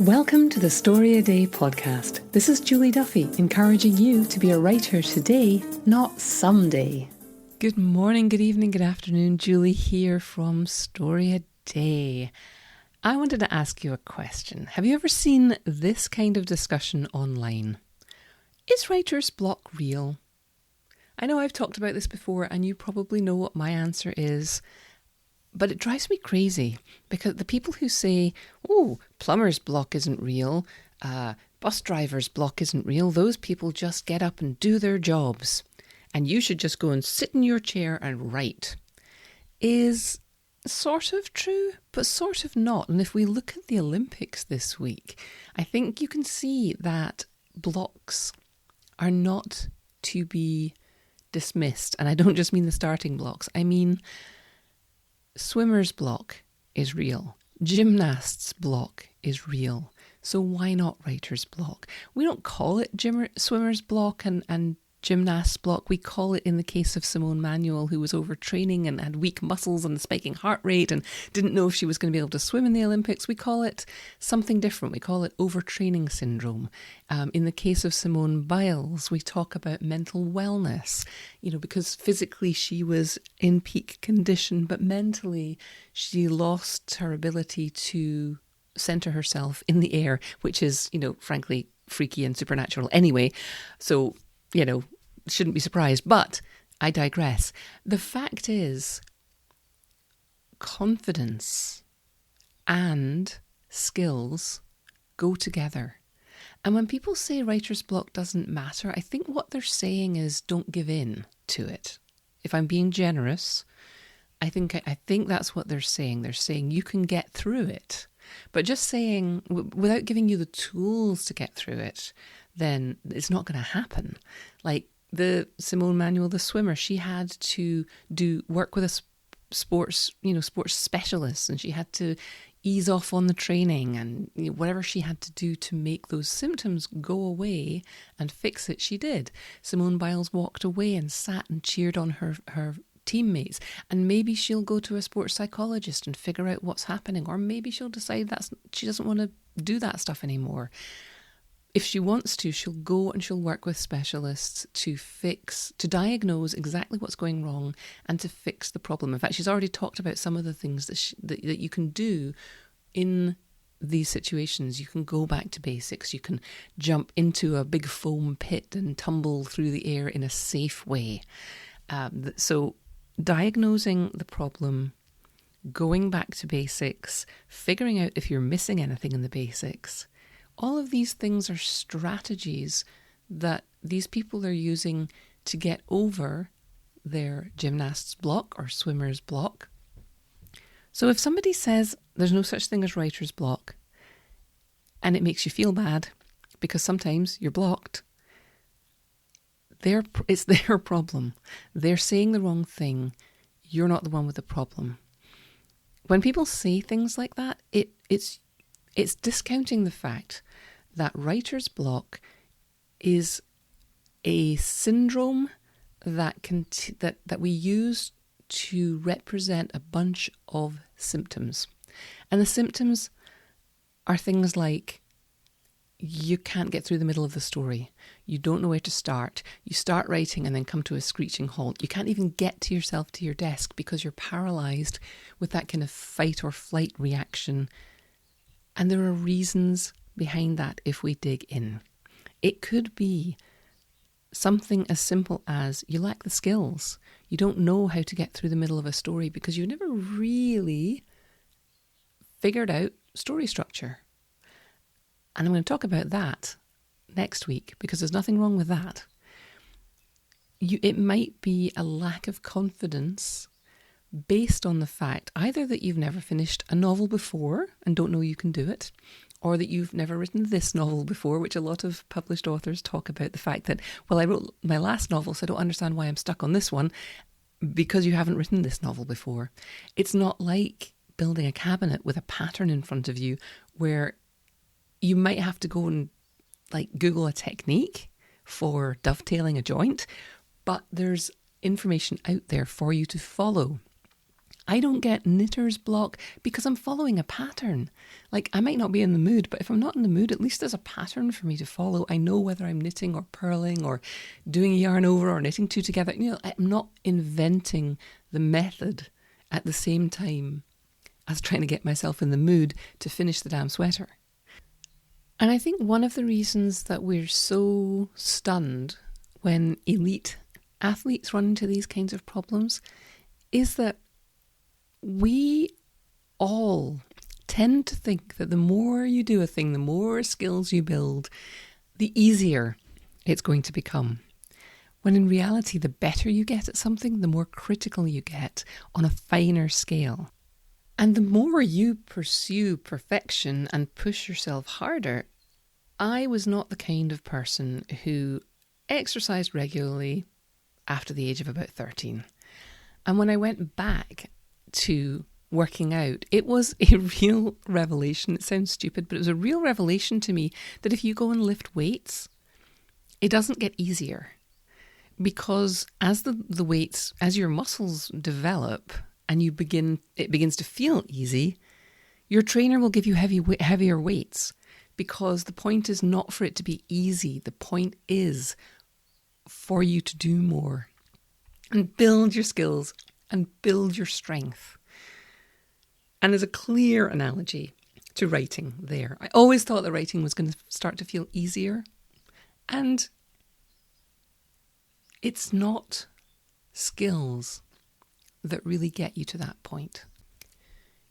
Welcome to the Story a Day podcast. This is Julie Duffy, encouraging you to be a writer today, not someday. Good morning, good evening, good afternoon. Julie here from Story a Day. I wanted to ask you a question. Have you ever seen this kind of discussion online? Is writer's block real? I know I've talked about this before and you probably know what my answer is. But it drives me crazy because the people who say, oh, plumber's block isn't real, bus driver's block isn't real, those people just get up and do their jobs. And you should just go and sit in your chair and write. Is sort of true, but sort of not. And if we look at the Olympics this week, I think you can see that blocks are not to be dismissed. And I don't just mean the starting blocks. I mean, swimmer's block is real. Gymnast's block is real. So why not writer's block? We don't call it swimmer's block and gymnast's block. We call it, in the case of Simone Manuel, who was overtraining and had weak muscles and spiking heart rate and didn't know if she was going to be able to swim in the Olympics. We call it something different. We call it overtraining syndrome. In the case of Simone Biles, we talk about mental wellness, because physically she was in peak condition, but mentally she lost her ability to center herself in the air, which is, frankly, freaky and supernatural anyway. So, shouldn't be surprised, but I digress. The fact is, confidence and skills go together. And when people say writer's block doesn't matter, I think what they're saying is don't give in to it. If I'm being generous, I think that's what they're saying. They're saying you can get through it. But just saying, without giving you the tools to get through it, then it's not going to happen. Like the Simone Manuel, the swimmer, she had to work with a sports specialist, and she had to ease off on the training and whatever she had to do to make those symptoms go away and fix it, she did. Simone Biles walked away and sat and cheered on her teammates, and maybe she'll go to a sports psychologist and figure out what's happening, or maybe she'll decide that she doesn't want to do that stuff anymore. If she wants to, she'll go and she'll work with specialists to diagnose exactly what's going wrong and to fix the problem. In fact, she's already talked about some of the things that you can do in these situations. You can go back to basics. You can jump into a big foam pit and tumble through the air in a safe way. So diagnosing the problem, going back to basics, figuring out if you're missing anything in the basics. All of these things are strategies that these people are using to get over their gymnast's block or swimmer's block. So if somebody says there's no such thing as writer's block, and it makes you feel bad because sometimes you're blocked, it's their problem. They're saying the wrong thing. You're not the one with the problem. When people say things like that, it's discounting the fact that writer's block is a syndrome that we use to represent a bunch of symptoms. And the symptoms are things like you can't get through the middle of the story. You don't know where to start. You start writing and then come to a screeching halt. You can't even get to yourself to your desk because you're paralyzed with that kind of fight or flight reaction. And there are reasons behind that if we dig in. It could be something as simple as you lack the skills. You don't know how to get through the middle of a story because you never really figured out story structure. And I'm going to talk about that next week because there's nothing wrong with that. It might be a lack of confidence based on the fact either that you've never finished a novel before and don't know you can do it, or that you've never written this novel before, which a lot of published authors talk about the fact that, well, I wrote my last novel, so I don't understand why I'm stuck on this one, because you haven't written this novel before. It's not like building a cabinet with a pattern in front of you where you might have to go and Google a technique for dovetailing a joint, but there's information out there for you to follow. I don't get knitter's block because I'm following a pattern. Like, I might not be in the mood, but if I'm not in the mood, at least there's a pattern for me to follow. I know whether I'm knitting or purling or doing a yarn over or knitting two together. I'm not inventing the method at the same time as trying to get myself in the mood to finish the damn sweater. And I think one of the reasons that we're so stunned when elite athletes run into these kinds of problems is that we all tend to think that the more you do a thing, the more skills you build, the easier it's going to become. When in reality, the better you get at something, the more critical you get on a finer scale. And the more you pursue perfection and push yourself harder, I was not the kind of person who exercised regularly after the age of about 13. And when I went back to working out, it was a real revelation. It sounds stupid, but it was a real revelation to me that if you go and lift weights, it doesn't get easier. Because as the weights, as your muscles develop and it begins to feel easy, your trainer will give you heavier weights, because the point is not for it to be easy. The point is for you to do more and build your skills and build your strength. And there's a clear analogy to writing there. I always thought that writing was going to start to feel easier, and it's not skills that really get you to that point.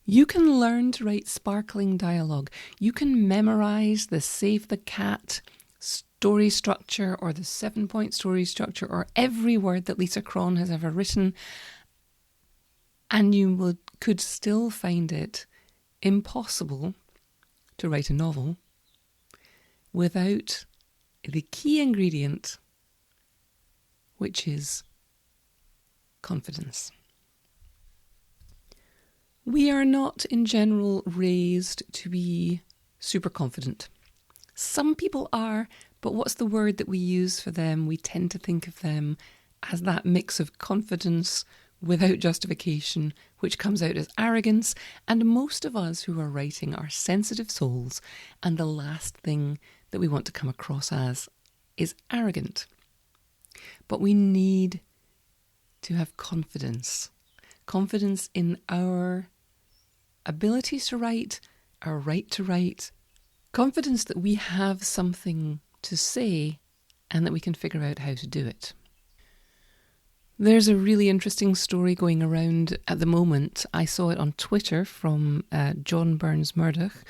You can learn to write sparkling dialogue. You can memorize the Save the Cat story structure or the 7-point story structure or every word that Lisa Cron has ever written, and you could still find it impossible to write a novel without the key ingredient, which is confidence. We are not, in general, raised to be super confident. Some people are, but what's the word that we use for them? We tend to think of them as that mix of confidence without justification, which comes out as arrogance. And most of us who are writing are sensitive souls, and the last thing that we want to come across as is arrogant. But we need to have confidence. Confidence in our abilities to write, our right to write. Confidence that we have something to say and that we can figure out how to do it. There's a really interesting story going around at the moment. I saw it on Twitter from John Burns Murdoch,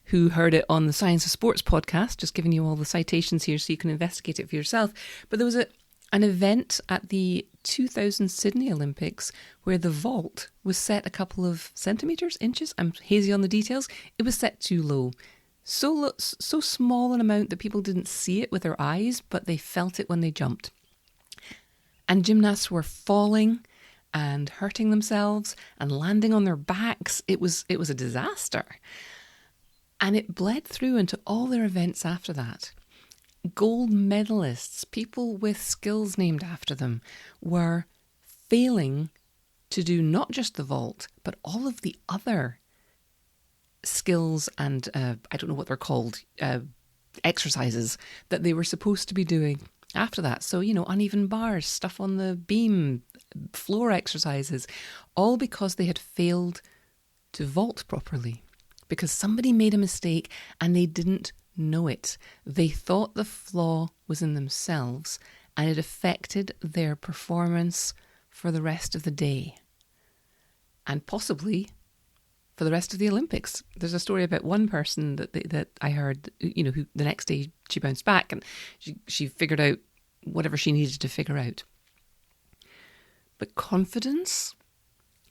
who heard it on the Science of Sports podcast, just giving you all the citations here so you can investigate it for yourself. But there was an event at the 2000 Sydney Olympics where the vault was set a couple of centimetres, inches, I'm hazy on the details, it was set too low. So small an amount that people didn't see it with their eyes, but they felt it when they jumped. And gymnasts were falling and hurting themselves and landing on their backs. It was a disaster. And it bled through into all their events after that. Gold medalists, people with skills named after them, were failing to do not just the vault, but all of the other skills and, I don't know what they're called, exercises that they were supposed to be doing after that. So, uneven bars, stuff on the beam, floor exercises, all because they had failed to vault properly. Because somebody made a mistake and they didn't know it. They thought the flaw was in themselves and it affected their performance for the rest of the day. And possibly for the rest of the Olympics. There's a story about one person that I heard, who the next day she bounced back and she figured out whatever she needed to figure out. But confidence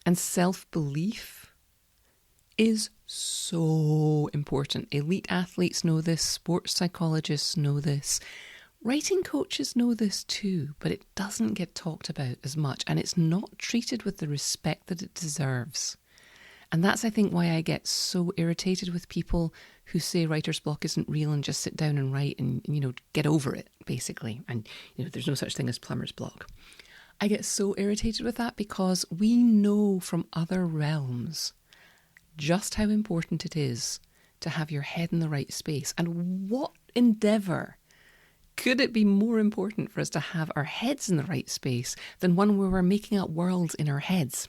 and self-belief is so important. Elite athletes know this, sports psychologists know this, writing coaches know this too, but it doesn't get talked about as much and it's not treated with the respect that it deserves. And that's, I think, why I get so irritated with people who say writer's block isn't real and just sit down and write and, get over it, basically. And, there's no such thing as plumber's block. I get so irritated with that because we know from other realms just how important it is to have your head in the right space. And what endeavour could it be more important for us to have our heads in the right space than one where we're making up worlds in our heads?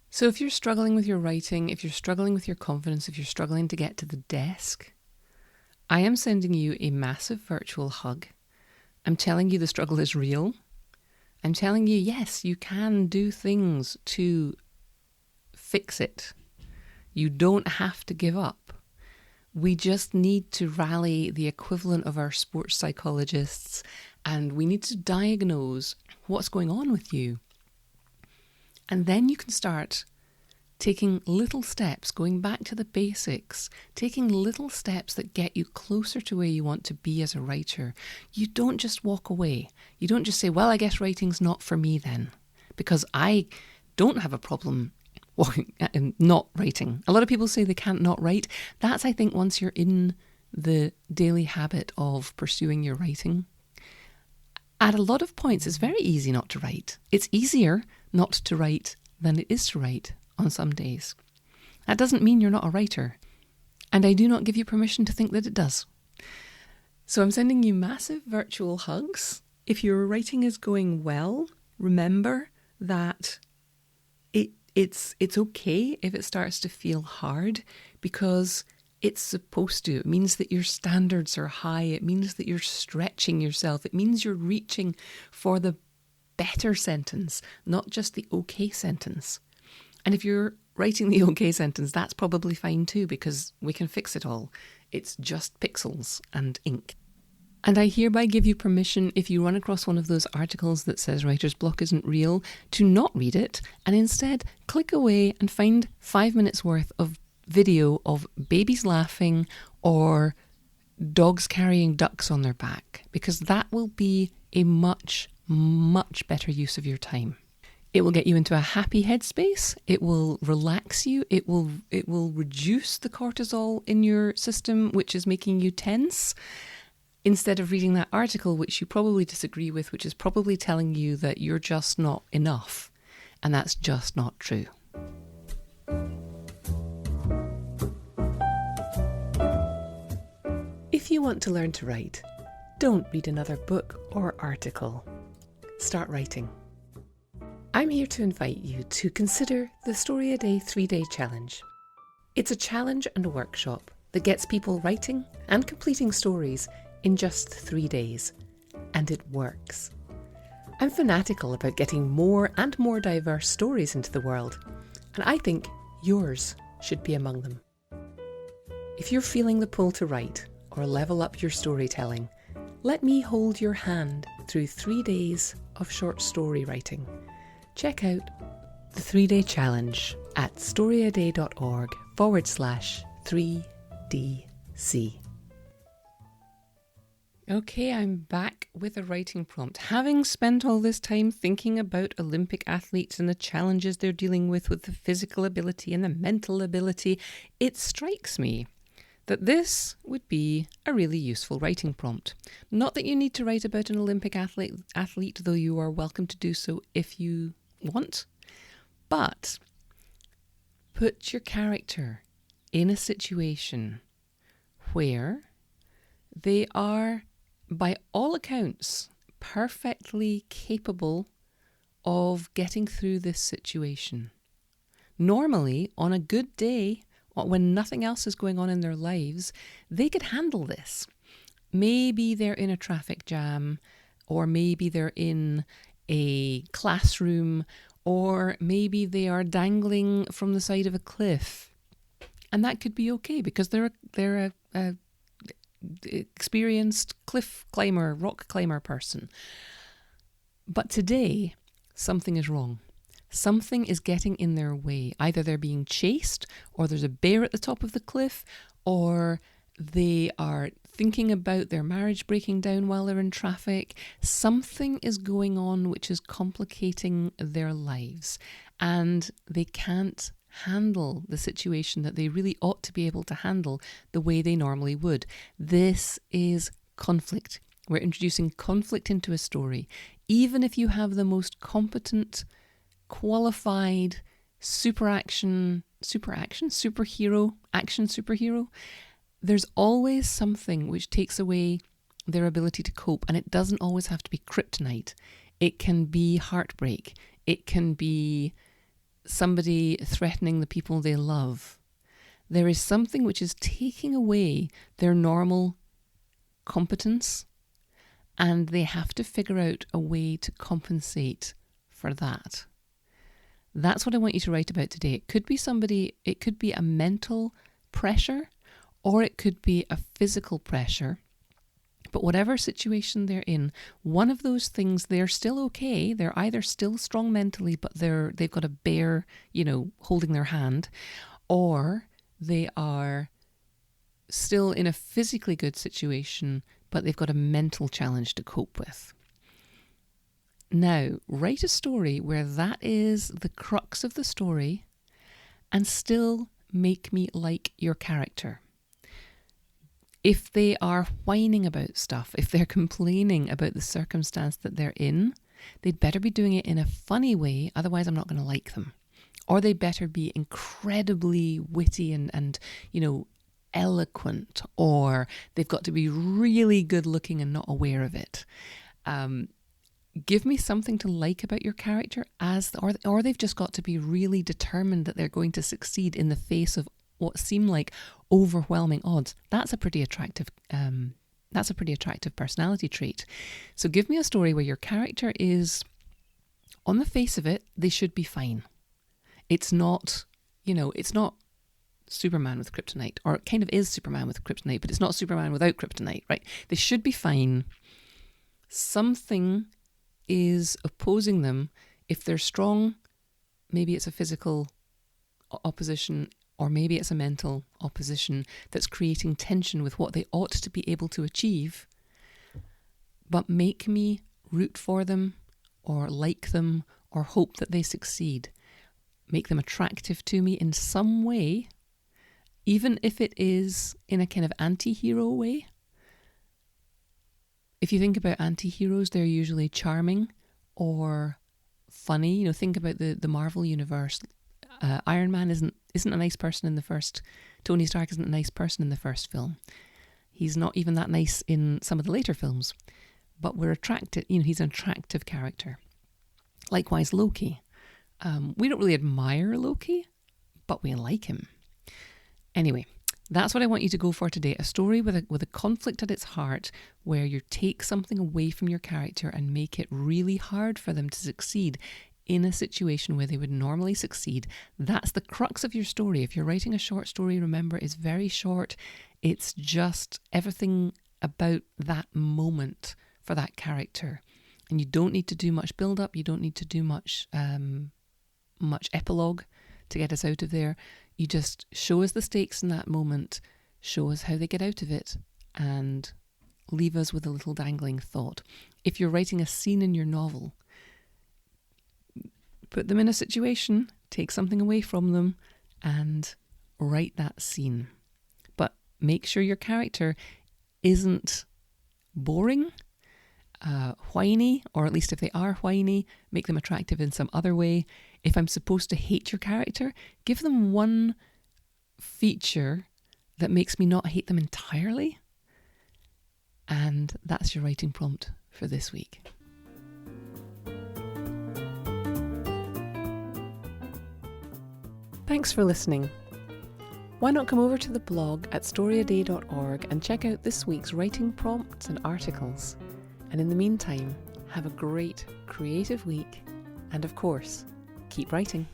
So if you're struggling with your writing, if you're struggling with your confidence, if you're struggling to get to the desk, I am sending you a massive virtual hug. I'm telling you the struggle is real. I'm telling you, yes, you can do things to fix it. You don't have to give up. We just need to rally the equivalent of our sports psychologists, and we need to diagnose what's going on with you. And then you can start taking little steps, going back to the basics, taking little steps that get you closer to where you want to be as a writer. You don't just walk away. You don't just say, well, I guess writing's not for me then, because I don't have a problem not writing. A lot of people say they can't not write. That's, I think, once you're in the daily habit of pursuing your writing. At a lot of points, it's very easy not to write. It's easier not to write than it is to write on some days. That doesn't mean you're not a writer. And I do not give you permission to think that it does. So I'm sending you massive virtual hugs. If your writing is going well, remember that it's okay if it starts to feel hard, because it's supposed to. It means that your standards are high. It means that you're stretching yourself. It means you're reaching for the better sentence, not just the okay sentence. And if you're writing the okay sentence, that's probably fine too, because we can fix it all. It's just pixels and ink. And I hereby give you permission, if you run across one of those articles that says writer's block isn't real, to not read it and instead click away and find 5 minutes worth of video of babies laughing or dogs carrying ducks on their back, because that will be a much, much better use of your time. It will get you into a happy headspace. It will relax you. It will reduce the cortisol in your system, which is making you tense, instead of reading that article, which you probably disagree with, which is probably telling you that you're just not enough. And that's just not true. If you want to learn to write, don't read another book or article. Start writing. I'm here to invite you to consider the Story a Day 3-day challenge. It's a challenge and a workshop that gets people writing and completing stories in just 3 days. And it works. I'm fanatical about getting more and more diverse stories into the world, and I think yours should be among them. If you're feeling the pull to write or level up your storytelling, let me hold your hand through 3 days of short story writing. Check out the 3-day challenge at storyaday.org/3DC. Okay, I'm back with a writing prompt. Having spent all this time thinking about Olympic athletes and the challenges they're dealing with the physical ability and the mental ability, it strikes me that this would be a really useful writing prompt. Not that you need to write about an Olympic athlete, though you are welcome to do so if you want, but put your character in a situation where they are, by all accounts, perfectly capable of getting through this situation. Normally, on a good day, when nothing else is going on in their lives, they could handle this. Maybe they're in a traffic jam, or maybe they're in a classroom, or maybe they are dangling from the side of a cliff. And that could be okay, because they're a experienced cliff climber, rock climber person. But today, something is wrong. Something is getting in their way. Either they're being chased, or there's a bear at the top of the cliff, or they are thinking about their marriage breaking down while they're in traffic. Something is going on which is complicating their lives, and they can't handle the situation that they really ought to be able to handle the way they normally would. This is conflict. We're introducing conflict into a story. even if you have the most competent, qualified, action superhero, there's always something which takes away their ability to cope. And it doesn't always have to be kryptonite. It can be heartbreak. It can be somebody threatening the people they love. There is something which is taking away their normal competence, and they have to figure out a way to compensate for that. That's what I want you to write about today. It could be a mental pressure, or it could be a physical pressure. But whatever situation they're in, one of those things, they're still okay. They're either still strong mentally, but they've got a bear, holding their hand, or they are still in a physically good situation, but they've got a mental challenge to cope with. Now, write a story where that is the crux of the story and still make me like your character. If they are whining about stuff, if they're complaining about the circumstance that they're in, they'd better be doing it in a funny way, otherwise I'm not going to like them. Or they better be incredibly witty and eloquent, or they've got to be really good looking and not aware of it. Give me something to like about your character, or they've just got to be really determined that they're going to succeed in the face of what seem like overwhelming odds. That's a pretty attractive personality trait. So give me a story where your character is, on the face of it, they should be fine. It's not Superman with kryptonite, or it kind of is Superman with kryptonite, but it's not Superman without kryptonite, right? They should be fine. Something is opposing them. If they're strong, maybe it's a physical opposition, or maybe it's a mental opposition that's creating tension with what they ought to be able to achieve. But make me root for them, or like them, or hope that they succeed. Make them attractive to me in some way, even if it is in a kind of anti-hero way. If you think about anti-heroes, they're usually charming or funny. Think about the Marvel universe. Iron Man isn't a nice person in the first. Tony Stark isn't a nice person in the first film. He's not even that nice in some of the later films. But we're attracted. He's an attractive character. Likewise, Loki. We don't really admire Loki, but we like him. Anyway, that's what I want you to go for today. A story with a conflict at its heart, where you take something away from your character and make it really hard for them to succeed in a situation where they would normally succeed. That's the crux of your story. If you're writing a short story, remember, it's very short. It's just everything about that moment for that character. And you don't need to do much build-up. You don't need to do much epilogue to get us out of there. You just show us the stakes in that moment, show us how they get out of it, and leave us with a little dangling thought. If you're writing a scene in your novel, put them in a situation, take something away from them, and write that scene. But make sure your character isn't boring, whiny, or at least if they are whiny, make them attractive in some other way. If I'm supposed to hate your character, give them one feature that makes me not hate them entirely. And that's your writing prompt for this week. Thanks for listening. Why not come over to the blog at storyaday.org and check out this week's writing prompts and articles. And in the meantime, have a great creative week, and of course, keep writing.